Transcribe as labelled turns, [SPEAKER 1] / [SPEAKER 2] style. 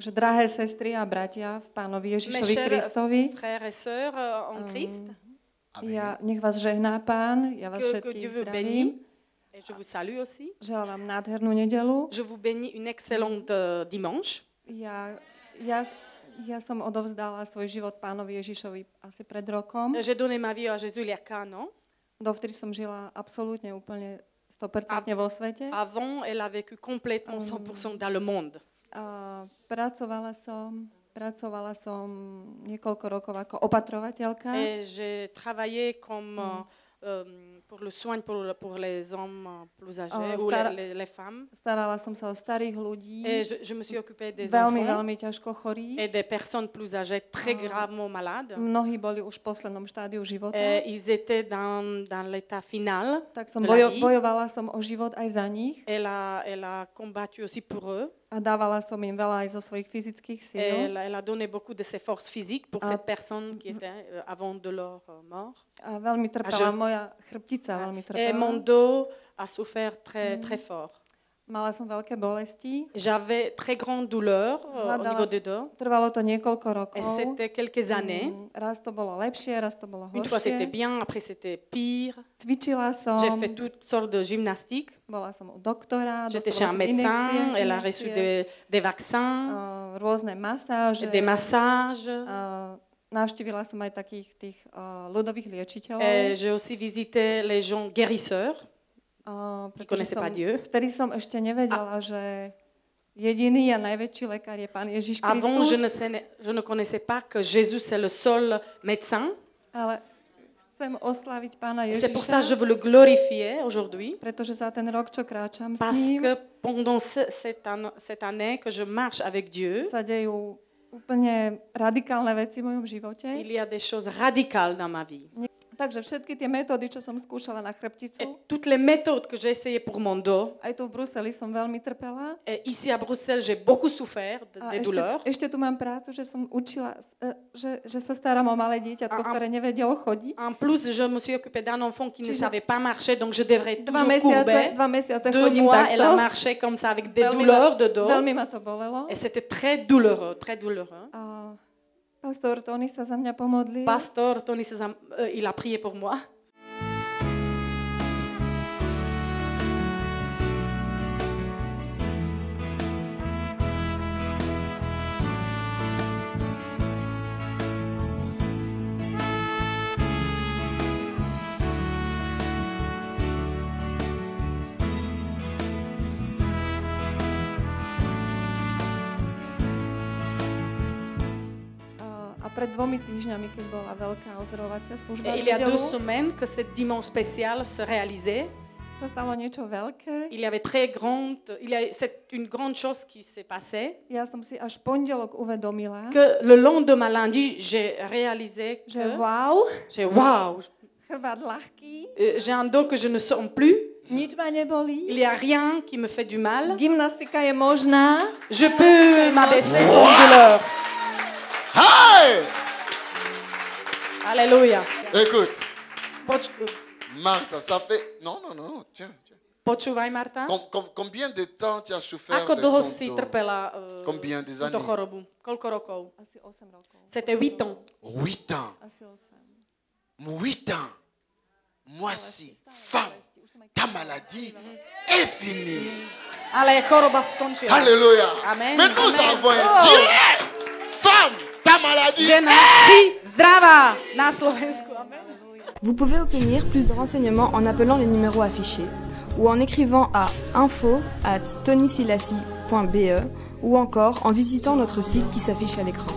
[SPEAKER 1] Takže drahé sestry a bratia v Pánovi
[SPEAKER 2] Mes
[SPEAKER 1] Ježišovi
[SPEAKER 2] chers
[SPEAKER 1] Kristovi,
[SPEAKER 2] frères et sœurs en Christ,
[SPEAKER 1] nech vás žehná Pán, ja vás
[SPEAKER 2] que
[SPEAKER 1] všetkých
[SPEAKER 2] Dieu vous
[SPEAKER 1] zdravím.
[SPEAKER 2] bénisse. Et je vous salue aussi.
[SPEAKER 1] Želám vám nádhernú nedelu.
[SPEAKER 2] Je vous bénis une excellente dimanche.
[SPEAKER 1] Ja som odovzdala svoj život Pánovi Ježišovi asi pred rokom.
[SPEAKER 2] J'ai donné ma vie à Jésus il y a 4 ans.
[SPEAKER 1] Dovtedy som žila absolútne úplne 100% vo svete.
[SPEAKER 2] Avant, elle a vécu complètement 100% dans le monde.
[SPEAKER 1] Pracovala som niekoľko rokov ako opatrovateľka.
[SPEAKER 2] Et j'ai travaillé comme pour le soin pour les hommes plus âgés ou les femmes.
[SPEAKER 1] Starala som sa o starých ľudí.
[SPEAKER 2] Et je me suis occupée des
[SPEAKER 1] veľmi
[SPEAKER 2] enfants
[SPEAKER 1] ťažko chorých.
[SPEAKER 2] et des personnes plus âgées très gravement malades.
[SPEAKER 1] Mnohí boli už v poslednom štádiu života.
[SPEAKER 2] Ils étaient dans l'état final.
[SPEAKER 1] Tak som
[SPEAKER 2] de la vie.
[SPEAKER 1] bojovala som o život aj za nich.
[SPEAKER 2] Elle a combattu aussi pour eux.
[SPEAKER 1] A dávala som im veľa aj zo svojich fyzických síl.
[SPEAKER 2] Elle a donné beaucoup de ses forces physiques pour ces personnes qui étaient avant de leur mort.
[SPEAKER 1] A veľmi trpela moja chrbtica, veľmi
[SPEAKER 2] Et
[SPEAKER 1] trpela.
[SPEAKER 2] mon dos a souffert très, très fort.
[SPEAKER 1] Mala som veľké bolesti.
[SPEAKER 2] J'avais très grande douleur au niveau du dos.
[SPEAKER 1] Trvalo to niekoľko
[SPEAKER 2] Et
[SPEAKER 1] rokov.
[SPEAKER 2] c'était quelques années.
[SPEAKER 1] Raz to bolo lepšie, raz to bolo
[SPEAKER 2] Une fois c'était
[SPEAKER 1] horšie.
[SPEAKER 2] bien, après c'était pire.
[SPEAKER 1] Cvičila som,
[SPEAKER 2] J'ai fait toutes sortes de gymnastiques.
[SPEAKER 1] bola som u doktora,
[SPEAKER 2] J'étais chez un médecin, elle a reçu des vaccins,
[SPEAKER 1] rôzne masáže.
[SPEAKER 2] des massages.
[SPEAKER 1] Navštívila som aj takých tých ľudových liečiteľov.
[SPEAKER 2] Et j'ai aussi visité les gens guérisseurs.
[SPEAKER 1] Pretože
[SPEAKER 2] pas Dieu.
[SPEAKER 1] vtedy som ešte nevedela, že jediný a najväčší lekár je Pán Ježiš
[SPEAKER 2] Avant,
[SPEAKER 1] Kristus.
[SPEAKER 2] je ne connaissais pas que Jésus c'est le seul médecin.
[SPEAKER 1] Ale chcem osláviť Pána
[SPEAKER 2] C'est pour ça que je
[SPEAKER 1] Ježiša,
[SPEAKER 2] veux le glorifier aujourd'hui.
[SPEAKER 1] pretože za ten rok, čo kráčam s
[SPEAKER 2] Parce
[SPEAKER 1] ním,
[SPEAKER 2] que pendant cette année que je marche avec Dieu,
[SPEAKER 1] sa dejú úplne radikálne veci v mojom živote.
[SPEAKER 2] il y a des choses radicales dans ma vie.
[SPEAKER 1] Takže všetky tie metódy, čo som skúšala na chrbticu,
[SPEAKER 2] Et toutes les méthodes que j'ai essayées pour mon dos,
[SPEAKER 1] aj tu v Bruseli som veľmi trpela.
[SPEAKER 2] et ici à Bruxelles, j'ai beaucoup souffert
[SPEAKER 1] A
[SPEAKER 2] des douleurs.
[SPEAKER 1] ešte tu mám prácu, že som učila, že sa starám o malé dieťatko, ktoré nevedelo chodiť.
[SPEAKER 2] En plus, je me suis occupée d'un enfant qui ne savait pas marcher, donc je devrais
[SPEAKER 1] Dva
[SPEAKER 2] toujours courber.
[SPEAKER 1] mesiace
[SPEAKER 2] 2
[SPEAKER 1] chodím
[SPEAKER 2] mois, elle a
[SPEAKER 1] takto.
[SPEAKER 2] marché comme ça avec des douleurs de dos.
[SPEAKER 1] Veľmi ma to bolelo.
[SPEAKER 2] Et c'était très douloureux, très douloureux.
[SPEAKER 1] A pastor Tony sa za mňa pomodlil.
[SPEAKER 2] Pasteur Tony Sezam, il a prié pour moi.
[SPEAKER 1] A pred 2 týždňami, keď bola veľká ozdravovacia služba,
[SPEAKER 2] Et il y a 2
[SPEAKER 1] nedeľu,
[SPEAKER 2] semaines que cette dimanche spéciale se réalisait.
[SPEAKER 1] sa stalo niečo veľké.
[SPEAKER 2] Il y avait c'est une grande chose qui s'est passée.
[SPEAKER 1] Ja som si až pondelok uvedomila,
[SPEAKER 2] Que le lendemain lundi, j'ai réalisé
[SPEAKER 1] že
[SPEAKER 2] que
[SPEAKER 1] wow, chrbát ľahký,
[SPEAKER 2] j'ai un dos que je ne sens plus.
[SPEAKER 1] nič ma nebolí,
[SPEAKER 2] Il n'y a rien qui me fait du mal.
[SPEAKER 1] gymnastika je možná.
[SPEAKER 2] Je peux m'abaisser sans douleur.
[SPEAKER 3] Hey!
[SPEAKER 2] Alléluia.
[SPEAKER 3] Écoute, Martha, ça fait... Non, tiens.
[SPEAKER 2] Počúvaj, Marta.
[SPEAKER 3] Combien de temps tu as souffert
[SPEAKER 2] Ako
[SPEAKER 3] de
[SPEAKER 2] dlho
[SPEAKER 3] ton
[SPEAKER 2] si
[SPEAKER 3] dos?
[SPEAKER 2] trpela
[SPEAKER 3] Combien des
[SPEAKER 2] túto
[SPEAKER 3] années?
[SPEAKER 2] chorobu? Koľko rokov?
[SPEAKER 1] Asi 8 rokov.
[SPEAKER 2] C'était 8 ans.
[SPEAKER 3] 8 ans.
[SPEAKER 1] Asi 8.
[SPEAKER 3] 8 ans. Moi, si, femme, ta maladie est finie.
[SPEAKER 2] Ale choroba skončila.
[SPEAKER 3] Alléluia.
[SPEAKER 2] Amen.
[SPEAKER 3] Mais nous
[SPEAKER 2] Amen.
[SPEAKER 3] avons un Dieu. Femme, ta maladie
[SPEAKER 2] Žena, si zdravá na Slovensku. Amen.
[SPEAKER 4] Vous pouvez obtenir plus de renseignements en appelant les numéros affichés ou en écrivant à info@tonysilassi.be ou encore en visitant notre site qui s'affiche à l'écran.